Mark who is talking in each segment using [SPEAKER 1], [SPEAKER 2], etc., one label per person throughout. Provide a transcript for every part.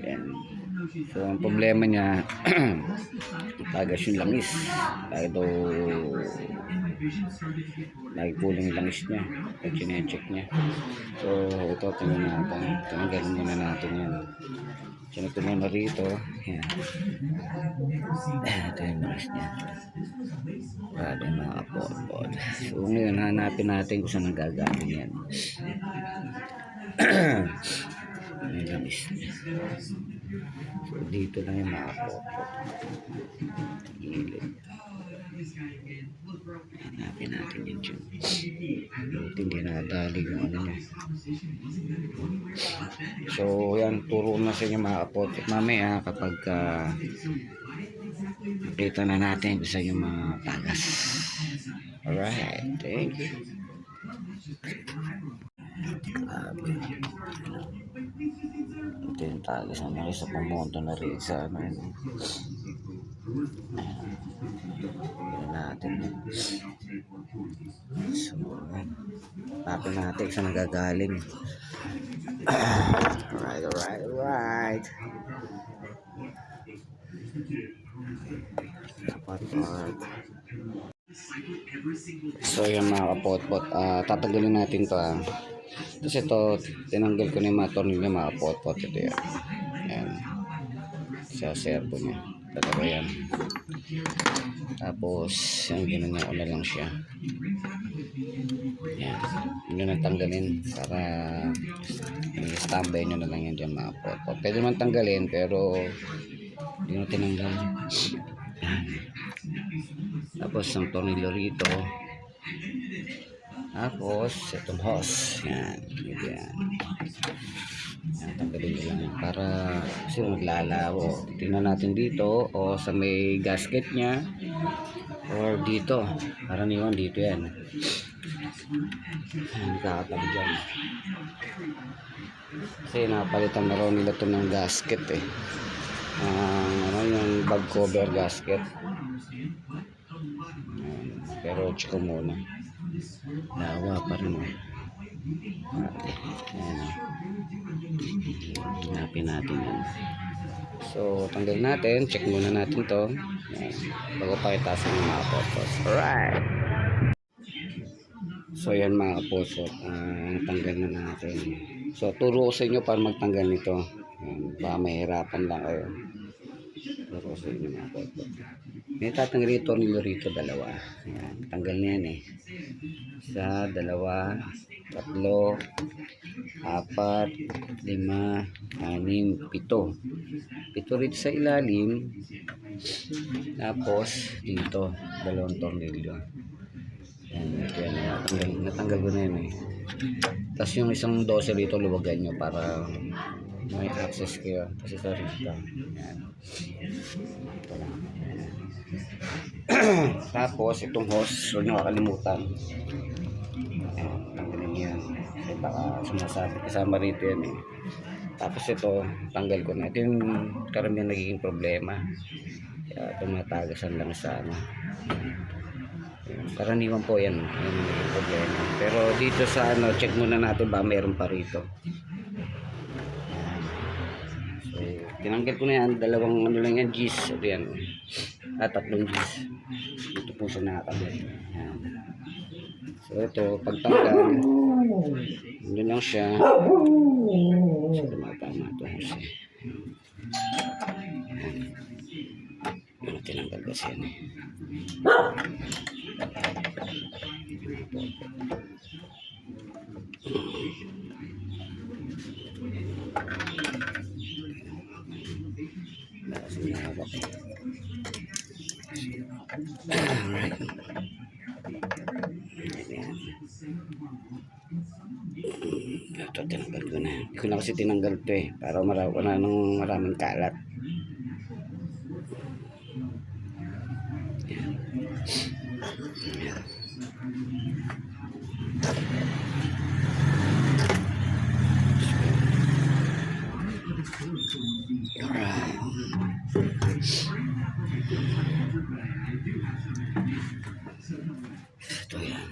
[SPEAKER 1] Yan. So ang problema niya tagas yung langis. Lagi daw lagi kulang yung langis niya. At chinecheck niya. So ito tingnan natin. Tinanggalin muna natin yan. Sinito muna rito. Yan. Ito yung langis niya. Grabe mga kapot. So ngayon hanapin natin kung saan nagagaling yan. Yung langis niya. So dito lang yung mga kapot. Gilid. Hanapin natin yung tube. Hindi nadali yung ano niya. So yan, turo na sa inyo mga kapot. Mamaya kapag nakita na natin kung saan yung mga tagas. Alright, thank you. Ito yung tagas na nakisa pumunta na rin sa ano yun. Ayan natin yun. So tapin natin saan nagagaling. Alright. So yung mga kapot-pot, tatanggalin natin to. Tapos ito, tinanggal ko na yung mga tornilyo mga kapot-pot. Ito yan. Ayan. Sa servo niya. Dalawa yan. Tapos, yung ginanya ko na lang siya. Ayan. Yun yung tanggalin para i-standby nyo na lang yan dyan mga kapot-pot. Pwede naman tanggalin pero hindi na tinanggal. Tapos ang tornilyo rito. Tapos itong hose. Yan. Yan. Tanggalin nyo lang para kasi naglalawo. Tingnan natin dito o sa may gasket nya or dito. Karaniwan dito yan. Hindi kakatabi dyan. Kasi napalitan na raw nila ito ng gasket eh. Ano yung bag cover gasket. Pero check ko muna. Lawa pa rin. Hanapin natin yan. So tanggal natin. Check muna natin to. Bago pa itasin yung mga kapot. Alright. So yan mga kapot. Tanggal na natin. So turo ko sa inyo para magtanggal nito. Baka mahirapan lang kayo. Turo ko sa inyo mga kapot. May tatanggal yung tornilyo rito, dalawa. Ayan, tanggal na yan eh. Isa, dalawa, tatlo, apat, lima, anim, pito. Pito rito sa ilalim. Tapos, dito, dalawang tornilyo. Ayan, ito yan. Natanggal ko na yan eh. Tapos yung isang 12 rito, luwagan nyo para may access kayo. Kasi sa rito. Ayan. Ito lang. Tapos itong hose, huwag nyo kakalimutan. Ayan, tanggalin nyo yan. Kasi baka sumasabi kasama rito yan eh. Tapos ito, tanggal ko na. Ito yung karamihan nagiging problema. Kaya tumatagasan lang sa ano. Karaniwan po yan yung nagiging problema. Pero dito sa ano, check muna natin ba meron pa rito. So, tinanggal ko na yan. Dalawang ano lang yan, G's. Ito yan. Tatlong G's. Dito po siya nakakabit. So ito, pagtanggal, hindi lang siya. So tumatama ito kasi. Ano tinanggal kasi yan eh. Alright. Ito tinanggal ko na. Hindi ko na kasi tinanggal ito eh. Para wala nang maraming kalat. Alright. Ito yan.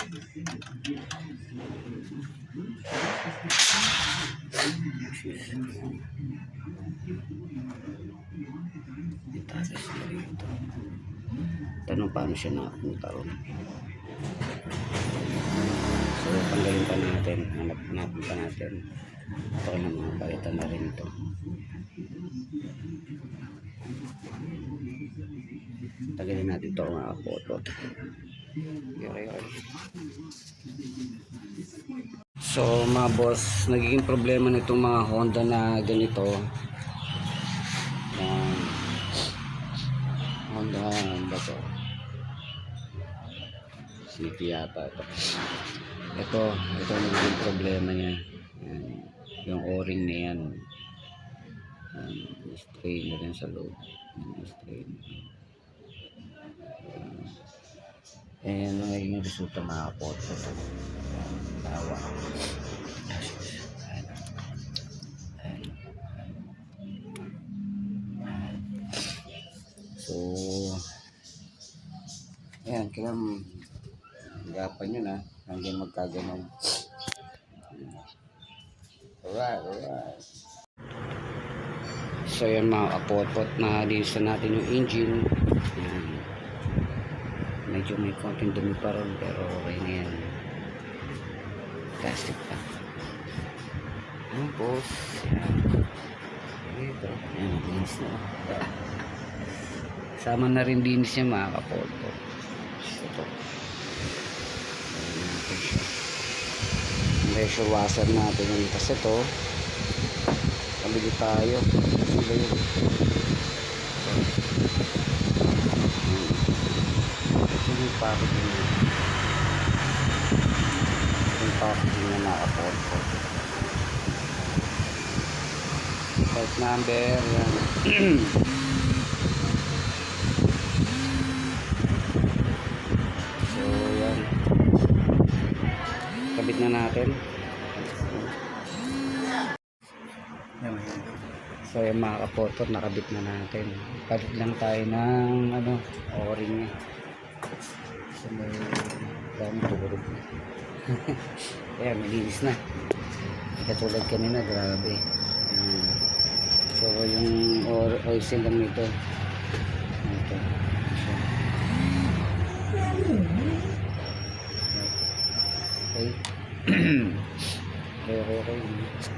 [SPEAKER 1] Itaas na rito. Tanong paano siya nakapunta ron. So, tanggalin pa natin. Hanapin pa natin. Ito na mga palitan na rin ito. Tagalin natin ito mga kapot. Yari. So mga boss, nagiging problema nitong mga Honda na ganito. Honda ba to? City yata ito. Ito nagiging problema niya. Yan. Yung o-ring na yan. Strain na rin sa loob. Strain. And nagiging resulta mga kapot. Tawa. So ayan, kailangan gapan yun ha, hanggang magkaganon. Alright. So yan mga kapot-pot, na linisan natin yung engine. Ayan. Medyo may konting dumi pa ron, pero okay na yan. Plastic pa. Ayan boss. Ito. Ayan, linis na. Sama na rin linis niya mga kapot-pot. Ito. Pressure washer natin yun. Kasi ito, kabili tayo. Sila yun. Ito yung packaging niya. Yung packaging niya nakapot-pot. Part number. Yan. So yan, kabit na natin. So yung mga kapotor, nakabit na natin. Palit lang tayo ng o-ring niya. So may daming turog. Ayan, malinis na. Katulad kanina, grabe. So yung oil seal lang nito. Ito. So, okay. Okay.